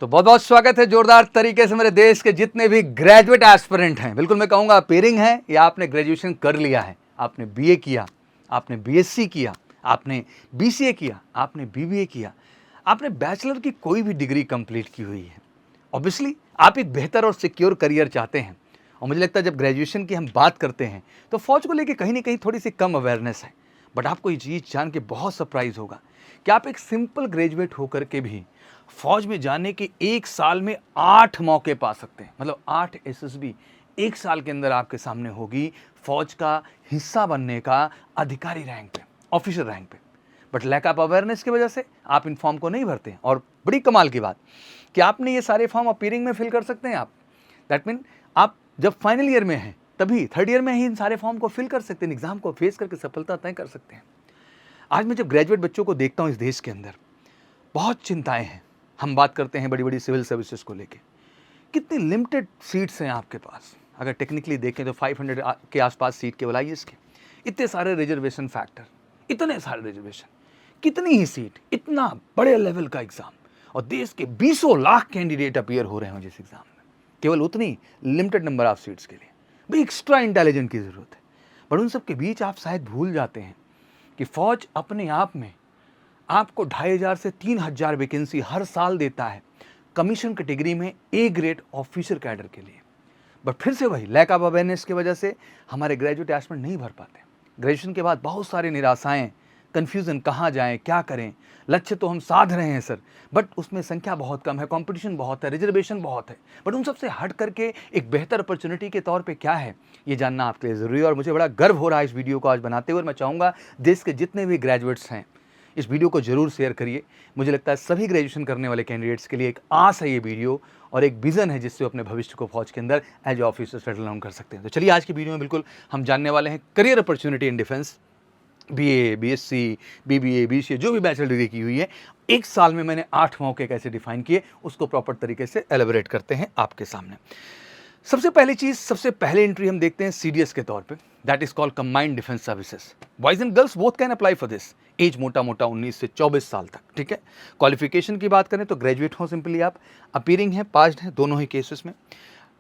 तो बहुत बहुत स्वागत है जोरदार तरीके से मेरे देश के जितने भी ग्रेजुएट एस्पिरेंट हैं। बिल्कुल मैं कहूँगा अपेयरिंग है या आपने ग्रेजुएशन कर लिया है, आपने बीए किया, आपने बीएससी किया, आपने बीसीए किया, आपने बीबीए किया, आपने बैचलर की कोई भी डिग्री कंप्लीट की हुई है। ऑब्वियसली आप एक बेहतर और सिक्योर करियर चाहते हैं। और मुझे लगता है जब ग्रेजुएशन की हम बात करते हैं तो फौज को लेकर कहीं ना कहीं थोड़ी सी कम अवेयरनेस है। बट आपको ये चीज़ जान के बहुत सरप्राइज होगा कि आप एक सिंपल ग्रेजुएट होकर के भी फौज में जाने के एक साल में 8 मौके पा सकते हैं। मतलब 8 एसएसबी एक साल के अंदर आपके सामने होगी फौज का हिस्सा बनने का, अधिकारी रैंक पे, ऑफिसर रैंक पे। बट लैक ऑफ अवेयरनेस की वजह से आप इन फॉर्म को नहीं भरते हैं। और बड़ी कमाल की बात कि आपने ये सारे फॉर्म अपीयरिंग में फिल कर सकते हैं। आप दैट मीन आप जब फाइनल ईयर में हैं तभी थर्ड ईयर में ही इन सारे फॉर्म को फिल कर सकते हैं, एग्जाम को फेस करके सफलता तय कर सकते हैं। आज मैं जब ग्रेजुएट बच्चों को देखता हूँ इस देश के अंदर, बहुत चिंताएं हैं। हम बात करते हैं बड़ी बड़ी सिविल सर्विसेज को लेके, कितनी लिमिटेड सीट्स हैं आपके पास। अगर टेक्निकली देखें तो 500 के आसपास सीट केवल आईएएस के। इतने सारे रिजर्वेशन फैक्टर, इतने सारे रिजर्वेशन, कितनी ही सीट, इतना बड़े लेवल का एग्जाम, और देश के 20 लाख कैंडिडेट अपीयर हो रहे हैं जिस एग्जाम में, केवल उतनी लिमिटेड नंबर ऑफ सीट्स के लिए। भाई एक्स्ट्रा इंटेलिजेंट की जरूरत है। बट उन सब के बीच आप शायद भूल जाते हैं कि फौज अपने आप में आपको 2500 से 3000 वैकेंसी हर साल देता है कमीशन कैटेगरी में ए ग्रेड ऑफिसर कैडर के लिए। बट फिर से वही लैक ऑफ अवेयरनेस की वजह से हमारे ग्रेजुएट एस्पिरेंट नहीं भर पाते। ग्रेजुएशन के बाद बहुत सारी निराशाएं, कन्फ्यूज़न, कहाँ जाएं, क्या करें। लक्ष्य तो हम साध रहे हैं सर, बट उसमें संख्या बहुत कम है, कंपटीशन बहुत है, रिजर्वेशन बहुत है। बट उन सबसे हट करके एक बेहतर अपॉर्चुनिटी के तौर पे क्या है, ये जानना आपके लिए ज़रूरी है। और मुझे बड़ा गर्व हो रहा है इस वीडियो को आज बनाते हुए। मैं चाहूँगा देश के जितने भी ग्रेजुएट्स हैं इस वीडियो को जरूर शेयर करिए। मुझे लगता है सभी ग्रेजुएशन करने वाले कैंडिडेट्स के लिए एक आस है ये वीडियो, और एक विजन है जिससे अपने भविष्य को फौज के अंदर एज ऑफिसर सेटल डाउन कर सकते हैं। तो चलिए आज की वीडियो में बिल्कुल हम जानने वाले हैं career opportunity in defence. BA, BSc, BBA, BCA, जो भी बैचलर डिग्री की हुई है, एक साल में मैंने 8 मौके कैसे डिफाइन किए, उसको प्रॉपर तरीके से एलेबोरेट करते हैं आपके सामने। सबसे पहली चीज, सबसे पहले एंट्री हम देखते हैं सीडीएस के तौर पे, that is called combined defence services. Boys and girls both can apply for this. Age मोटा मोटा 19 से 24 साल तक, ठीक है। क्वालिफिकेशन की बात करें तो ग्रेजुएट हो सिंपली आप, अपीयरिंग है, पास्ड है, दोनों ही केसेस में।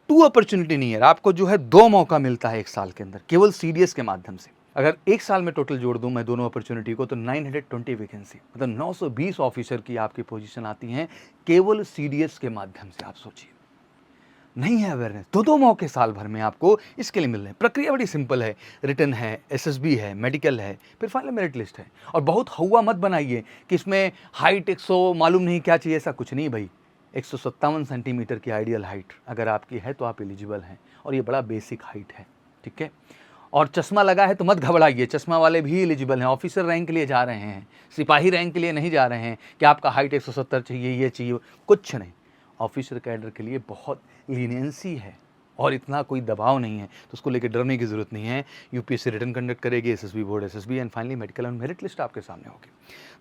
2 अपॉर्चुनिटी नहीं है, आपको जो है 2 मौका मिलता है एक साल के अंदर केवल सीडीएस के माध्यम से। अगर एक साल में टोटल जोड़ दूं मैं दोनों अपॉर्चुनिटी को तो 920 वैकेंसी, मतलब 920 ऑफिसर की आपकी पोजीशन आती हैं केवल सीडीएस के माध्यम से। आप सोचिए, नहीं है अवेयरनेस। 2 मौके साल भर में आपको इसके लिए मिल रहे हैं। प्रक्रिया बड़ी सिंपल है, रिटन है, एसएसबी है, मेडिकल है, फिर फाइनल मेरिट लिस्ट है। और बहुत हवा मत बनाइए कि इसमें हाइट 100 मालूम नहीं क्या चाहिए, ऐसा कुछ नहीं भाई। 157 सेंटीमीटर की आइडियल हाइट अगर आपकी है तो आप एलिजिबल हैं, और ये बड़ा बेसिक हाइट है, ठीक है। और चश्मा लगा है तो मत घबराइए, चश्मा वाले भी एलिजिबल हैं। ऑफिसर रैंक के लिए जा रहे हैं, सिपाही रैंक के लिए नहीं जा रहे हैं कि आपका हाइट 170 चाहिए, ये चाहिए, कुछ नहीं। ऑफिसर कैडर के लिए बहुत लीनियंसी है और इतना कोई दबाव नहीं है, तो उसको लेकर डरने की जरूरत नहीं है। यूपीएससी रिटर्न कंडक्ट करेगी, SSB board, SSB, and finally medical and merit list आपके सामने होगी।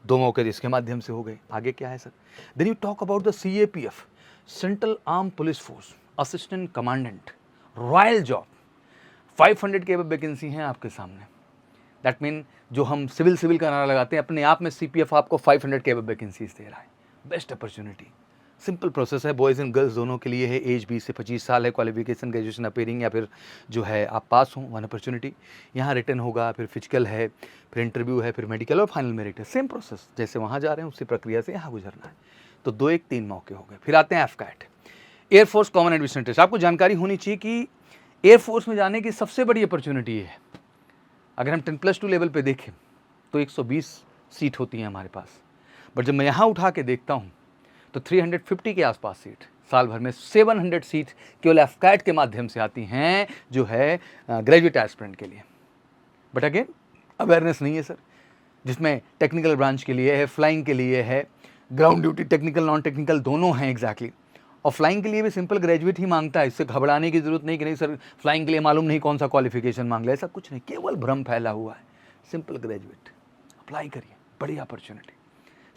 2 मौके इसके माध्यम से हो गए। आगे क्या है sir? Then you talk about the CAPF, central arm police force, assistant commandant, royal job. 500 के वैकेंसी हैं आपके सामने। दैट मीन जो हम सिविल का नारा लगाते हैं, अपने आप में सीपीएफ आपको 500 के वैकेंसीज दे रहा है। बेस्ट अपॉर्चुनिटी, सिंपल प्रोसेस है, बॉयज़ एंड गर्ल्स दोनों के लिए है। एज 20 से 25 साल है, क्वालिफिकेशन ग्रेजुएशन, अपीयरिंग या फिर जो है आप पास हों, 1 अपॉर्चुनिटी। यहाँ रिटर्न होगा, फिर फिजिकल है, फिर इंटरव्यू है, फिर मेडिकल और फाइनल मेरिट है। सेम प्रोसेस, जैसे वहाँ जा रहे हैं उसी प्रक्रिया से यहाँ गुजरना है। तो 2 1 3 मौके हो गए। फिर आते हैं AFCAT, air force common admission test. आपको जानकारी होनी चाहिए कि एयरफोर्स में जाने की सबसे बड़ी अपॉर्चुनिटी है। अगर हम 10+2 लेवल पे देखें तो 120 सीट होती हैं हमारे पास, बट जब मैं यहाँ उठा के देखता हूँ तो 350 के आसपास सीट, साल भर में 700 सीट केवल एफकैट के माध्यम से आती हैं, जो है ग्रेजुएट एस्पिरेंट के लिए। बट अगेन अवेयरनेस नहीं है सर, जिसमें टेक्निकल ब्रांच के लिए है, फ्लाइंग के लिए है, ground duty, technical non technical दोनों हैं एग्जैक्टली। और फ्लाइंग के लिए भी सिंपल ग्रेजुएट ही मांगता है, इससे घबराने की जरूरत नहीं कि नहीं सर फ्लाइंग के लिए मालूम नहीं कौन सा क्वालिफिकेशन मांग ले, ऐसा कुछ नहीं, केवल भ्रम फैला हुआ है। सिंपल ग्रेजुएट अप्लाई करिए, बड़ी opportunity.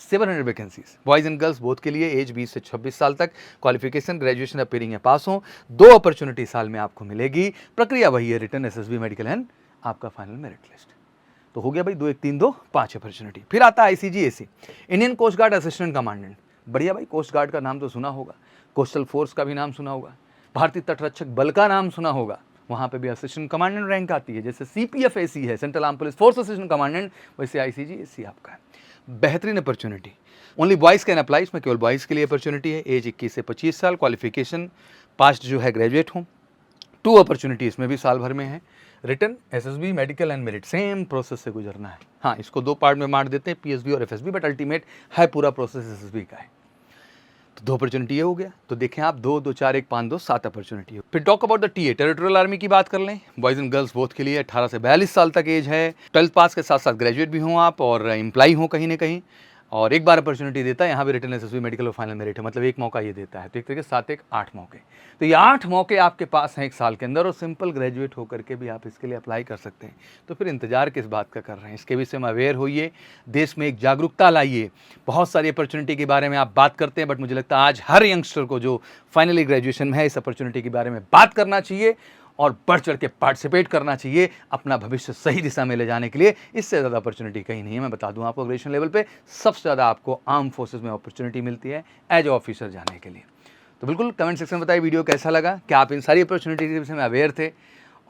700 vacancies, boys and girls both के लिए, एज 20 से 26 साल तक, क्वालिफिकेशन ग्रेजुएशन अपीयरिंग है, पास हो। 2 अपॉर्चुनिटी साल में आपको मिलेगी। प्रक्रिया वही है, रिटर्न, एसएसबी, मेडिकल एंड आपका फाइनल मेरिट लिस्ट। तो हो गया भाई 2 1 3 2 5 अपॉर्चुनिटी। फिर आता है ICG AC, Indian coast guard assistant commandant. बढ़िया भाई, कोस्ट गार्ड का नाम तो सुना होगा, कोस्टल फोर्स का भी नाम सुना होगा, भारतीय तटरक्षक बल का नाम सुना होगा, वहाँ पे भी असिस्टेंट कमांडेंट रैंक आती है। जैसे CPF-AC है, central arm police force assistant commandant, वैसे ICG-SC आपका है। बेहतरीन opportunity, only boys can apply, इसमें केवल बॉयज़ के लिए अपॉर्चुनिटी है। एज 21 से 25 साल, क्वालिफिकेशन पास्ट जो है ग्रेजुएट हो। 2 अपॉर्चुनिटी इसमें भी साल भर में है। Written, SSB, medical and merit, same process से गुजरना है। हाँ, इसको 2 पार्ट में बांट देते हैं, PSB और FSB, बट अल्टीमेट है पूरा प्रोसेस SSB का है। तो 2 अपॉर्चुनिटी ये हो गया। तो देखें आप 2, 2, 4, 1, 5, 2, 7 अपॉर्चुनिटी हो। फिर talk about the TA, territorial army की बात कर लें, बॉयज़ एंड गर्ल्स बोथ के लिए 18 से 42 साल तक एज है। 12th पास के साथ साथ ग्रेजुएट भी हों आप और एम्प्लॉय हों कहीं ना कहीं, और एक बार अपॉर्चुनिटी देता है। यहाँ भी रिटन, SSB, मेडिकल और फाइनल मेरिट है, मतलब 1 मौका ये देता है। तो एक तरीके से 7, 1, 8 मौके। तो ये 8 मौके आपके पास हैं 1 साल के अंदर, और सिंपल ग्रेजुएट होकर के भी आप इसके लिए अप्लाई कर सकते हैं। तो फिर इंतजार किस बात का कर रहे हैं, इसके विषय में अवेयर होइए, देश में एक जागरूकता लाइए। बहुत सारी अपॉर्चुनिटी के बारे में आप बात करते हैं, बट मुझे लगता है आज हर यंगस्टर को जो फाइनली ग्रेजुएशन में है, इस अपॉर्चुनिटी के बारे में बात करना चाहिए और बढ़ चढ़ के पार्टिसिपेट करना चाहिए अपना भविष्य सही दिशा में ले जाने के लिए। इससे ज़्यादा अपॉर्चुनिटी कहीं नहीं है। मैं बता दूं आपको, ग्रेजुएशन लेवल पे सबसे ज़्यादा आपको आर्म फोर्सेस में अपॉर्चुनिटी मिलती है एज ऑफिसर जाने के लिए। तो बिल्कुल कमेंट सेक्शन में बताइए वीडियो कैसा लगा, क्या आप इन सारी अपॉर्चुनिटी के विषय में अवेयर थे,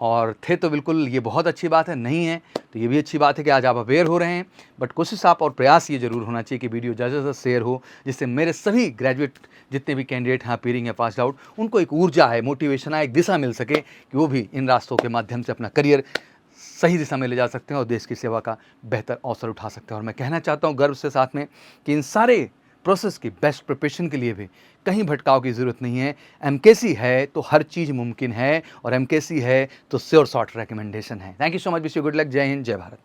और थे तो बिल्कुल ये बहुत अच्छी बात है, नहीं है तो ये भी अच्छी बात है कि आज आप अवेयर हो रहे हैं। बट कोशिश आप और प्रयास ये जरूर होना चाहिए कि वीडियो ज़्यादा से ज़्यादा शेयर हो, जिससे मेरे सभी ग्रेजुएट जितने भी कैंडिडेट हैं अपीयरिंग या पास आउट, उनको एक ऊर्जा है, मोटिवेशन है, एक दिशा मिल सके कि वो भी इन रास्तों के माध्यम से अपना करियर सही दिशा में ले जा सकते हैं और देश की सेवा का बेहतर अवसर उठा सकते हैं। और मैं कहना चाहता हूँ गर्व से साथ में कि इन सारे प्रोसेस की बेस्ट प्रिपरेशन के लिए भी कहीं भटकाव की ज़रूरत नहीं है। MKC है तो हर चीज़ मुमकिन है, और MKC है तो श्योर शॉर्ट रिकमेंडेशन है। Thank you so much, wish you good luck. जय हिंद, जय भारत।